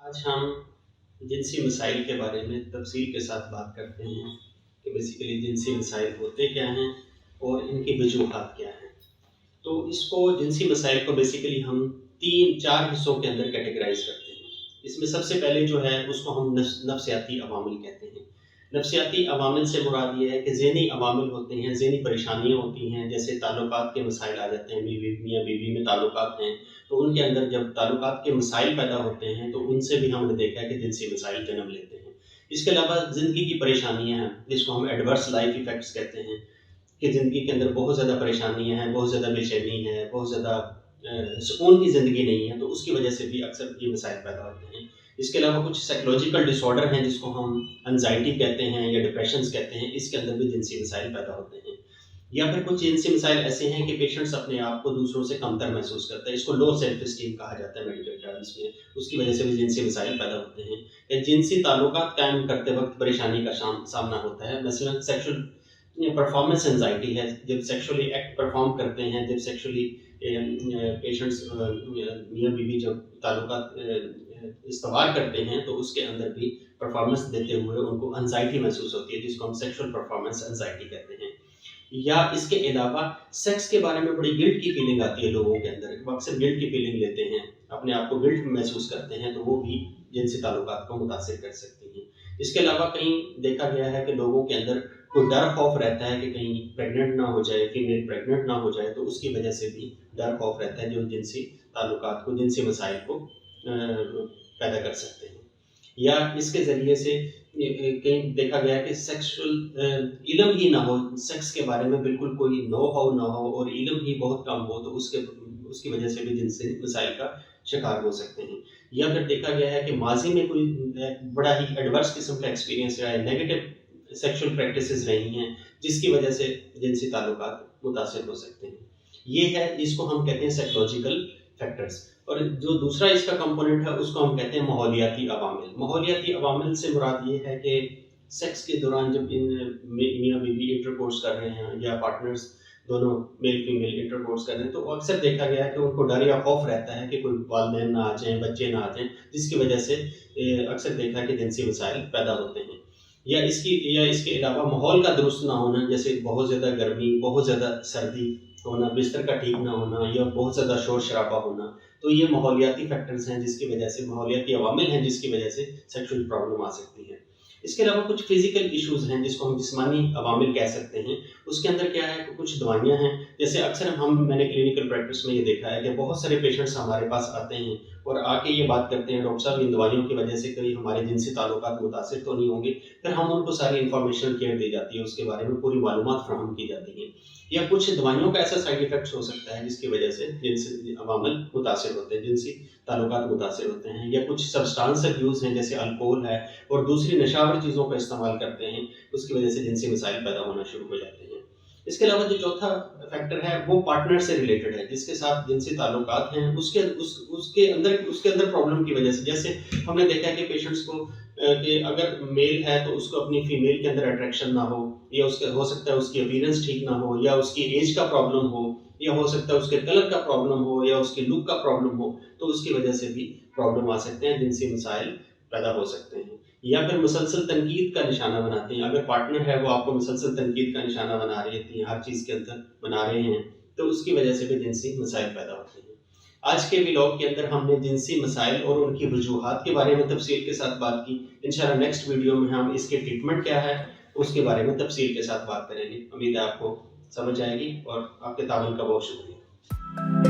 آج ہم جنسی مسائل کے بارے میں تفصیل کے ساتھ بات کرتے ہیں کہ بیسیکلی جنسی مسائل ہوتے کیا ہیں اور ان کی وجوہات کیا ہیں۔ تو اس کو جنسی مسائل کو بیسیکلی ہم 3-4 حصوں کے اندر کیٹیگرائز کرتے ہیں۔ اس میں سب سے پہلے جو ہے اس کو ہم نفسیاتی عوامل کہتے ہیں۔ نفسیاتی عوامل سے مراد یہ ہے کہ ذہنی عوامل ہوتے ہیں، ذہنی پریشانیاں ہوتی ہیں، جیسے تعلقات کے مسائل آ جاتے ہیں، میاں بیوی میں تعلقات ہیں تو ان کے اندر جب تعلقات کے مسائل پیدا ہوتے ہیں تو ان سے بھی ہم نے دیکھا ہے کہ جنسی مسائل جنم لیتے ہیں۔ اس کے علاوہ زندگی کی پریشانیاں ہیں جس کو ہم ایڈورس لائف ایفیکٹس کہتے ہیں کہ زندگی کے اندر بہت زیادہ پریشانیاں ہیں، بہت زیادہ بے چینی ہے، بہت زیادہ سکون کی زندگی نہیں ہے، تو اس کی وجہ سے بھی اکثر یہ مسائل پیدا ہوتے ہیں۔ اس کے علاوہ کچھ سائیکولوجیکل ڈس آرڈر ہیں جس کو ہم انزائٹی کہتے ہیں یا ڈپریشنز کہتے ہیں، اس کے اندر بھی جنسی مسائل پیدا ہوتے ہیں۔ یا پھر کچھ جنسی مسائل ایسے ہیں کہ پیشنٹس اپنے آپ کو دوسروں سے کمتر محسوس کرتا ہے، اس کو لو سیلف اسٹیم کہا جاتا ہے میڈیکل ٹرمز میں، اس کی وجہ سے بھی جنسی مسائل پیدا ہوتے ہیں۔ یا جنسی تعلقات قائم کرتے وقت پریشانی کا سامنا ہوتا ہے، مثلا سیکشل پرفارمنس انزائٹی ہے، جب سیکشولی ایکٹ پرفارم کرتے ہیں، جب سیکشولی پیشنٹس میاں بیوی جب تعلقات استوار کرتے ہیں تو اس کے اندر بھی پرفارمنس دیتے ہوئے ان کو انزائٹی محسوس ہوتی ہے، جس کو ہم سیکشل پرفارمنس انزائٹی کہتے ہیں۔ یا اس کے علاوہ سیکس کے بارے میں بڑی گلٹ کی فیلنگ آتی ہے لوگوں کے اندر، وہ اکثر گلٹ کی فیلنگ لیتے ہیں، اپنے آپ کو گلٹ محسوس کرتے ہیں، تو وہ بھی جنسی تعلقات کو متاثر کر سکتی ہیں۔ اس کے علاوہ کہیں دیکھا گیا ہے کہ لوگوں کے اندر کوئی ڈر خوف رہتا ہے کہ کہیں پریگننٹ نہ ہو جائے، فیمیل پریگننٹ نہ ہو جائے، تو اس کی وجہ سے بھی ڈر خوف رہتا ہے جو جنسی تعلقات کو، جنسی مسائل کو پیدا کر سکتے ہیں۔ یا اس کے ذریعے سے کہیں دیکھا گیا کہ سیکسول علم ہی نہ ہو، سیکس کے بارے میں بالکل کوئی نو ہاؤ نہ ہو اور علم ہی بہت کم ہو، تو اس کی وجہ سے بھی جنسی مسائل کا شکار ہو سکتے ہیں۔ یا پھر دیکھا گیا ہے کہ ماضی میں کوئی بڑا ہی ایڈورس قسم کا ایکسپیرینس رہا ہے، نیگیٹو سیکشل پریکٹسز رہی ہیں جس کی وجہ سے جنسی تعلقات متاثر ہو سکتے ہیں۔ یہ ہے جس کو ہم کہتے ہیں سائیکولوجیکل فیکٹرز۔ اور جو دوسرا اس کا کمپوننٹ ہے اس کو ہم کہتے ہیں ماحولیاتی عوامل۔ ماحولیاتی عوامل سے مراد یہ ہے کہ سیکس کے دوران جب میاں بیوی انٹرکورس کر رہے ہیں یا پارٹنرز دونوں میل فیمیل انٹرکورس کر رہے ہیں تو اکثر دیکھا گیا ہے کہ ان کو ڈر یا خوف رہتا ہے کہ کوئی والدین نہ آ جائیں، بچے نہ آ جائیں، جس کی وجہ سے اکثر دیکھا ہے کہ جنسی مسائل پیدا ہوتے ہیں۔ یا اس کے علاوہ ماحول کا درست نہ ہونا، جیسے بہت زیادہ گرمی، بہت زیادہ سردی ہونا، بستر کا ٹھیک نہ ہونا یا بہت زیادہ شور شرابہ ہونا، تو یہ ماحولیاتی فیکٹرز ہیں جس کی وجہ سے، ماحولیاتی عوامل ہیں جس کی وجہ سے سیکشل پرابلم آ سکتی ہے۔ اس کے علاوہ کچھ فزیکل ایشوز ہیں جس کو ہم جسمانی عوامل کہہ سکتے ہیں۔ اس کے اندر کیا ہے کہ کچھ دوائیاں ہیں، جیسے اکثر میں نے کلینکل پریکٹس میں یہ دیکھا ہے کہ بہت سارے پیشنٹس ہمارے پاس آتے ہیں اور آ کے یہ بات کرتے ہیں، ڈاکٹر صاحب ان دوائیوں کی وجہ سے کہیں ہمارے جنسی تعلقات متاثر تو نہیں ہوں گے، پھر ہم ان کو ساری انفارمیشن کیئر دی جاتی ہے، اس کے بارے میں پوری معلومات فراہم کی جاتی ہیں۔ یا کچھ دوائیوں کا ایسا سائیڈ ایفیکٹس ہو سکتا ہے جس کی وجہ سے جنسی عوامل متاثر ہوتے ہیں، جنسی تعلقات متاثر ہوتے ہیں۔ یا کچھ سبسٹانس ابیوز ہیں جیسے الکوہول ہے اور دوسری نشاور چیزوں کا استعمال کرتے ہیں، اس کی وجہ سے جنسی مسائل پیدا ہونا شروع ہو جاتے ہیں۔ اس کے علاوہ جو چوتھا فیکٹر ہے وہ پارٹنر سے ریلیٹڈ ہے، جس کے ساتھ جنسی تعلقات ہیں اس کے اندر پرابلم کی وجہ سے، جیسے ہم نے دیکھا ہے کہ پیشنٹس کو کہ اگر میل ہے تو اس کو اپنی فیمیل کے اندر اٹریکشن نہ ہو، یا ہو سکتا ہے اس کی اپیرنس ٹھیک نہ ہو، یا اس کی ایج کا پرابلم ہو، یا ہو سکتا ہے اس کے کلر کا پرابلم ہو، یا اس کی لک کا پرابلم ہو، تو اس کی وجہ سے بھی پرابلم آ سکتے ہیں، جنسی مسائل پیدا ہو سکتے ہیں۔ یا پھر مسلسل تنقید کا نشانہ بناتے ہیں، اگر پارٹنر ہے وہ آپ کو مسلسل تنقید کا نشانہ بنا رہے ہیں، ہر چیز کے اندر بنا رہے ہیں، تو اس کی وجہ سے بھی جنسی مسائل پیدا ہوتے ہیں۔ آج کے ولاگ کے اندر ہم نے جنسی مسائل اور ان کی وجوہات کے بارے میں تفصیل کے ساتھ بات کی۔ انشاءاللہ نیکسٹ ویڈیو میں ہم اس کے ٹریٹمنٹ کیا ہے اس کے بارے میں تفصیل کے ساتھ بات کریں گے۔ امید ہے آپ کو سمجھ آئے گی اور آپ کے تعاون کا بہت شکریہ۔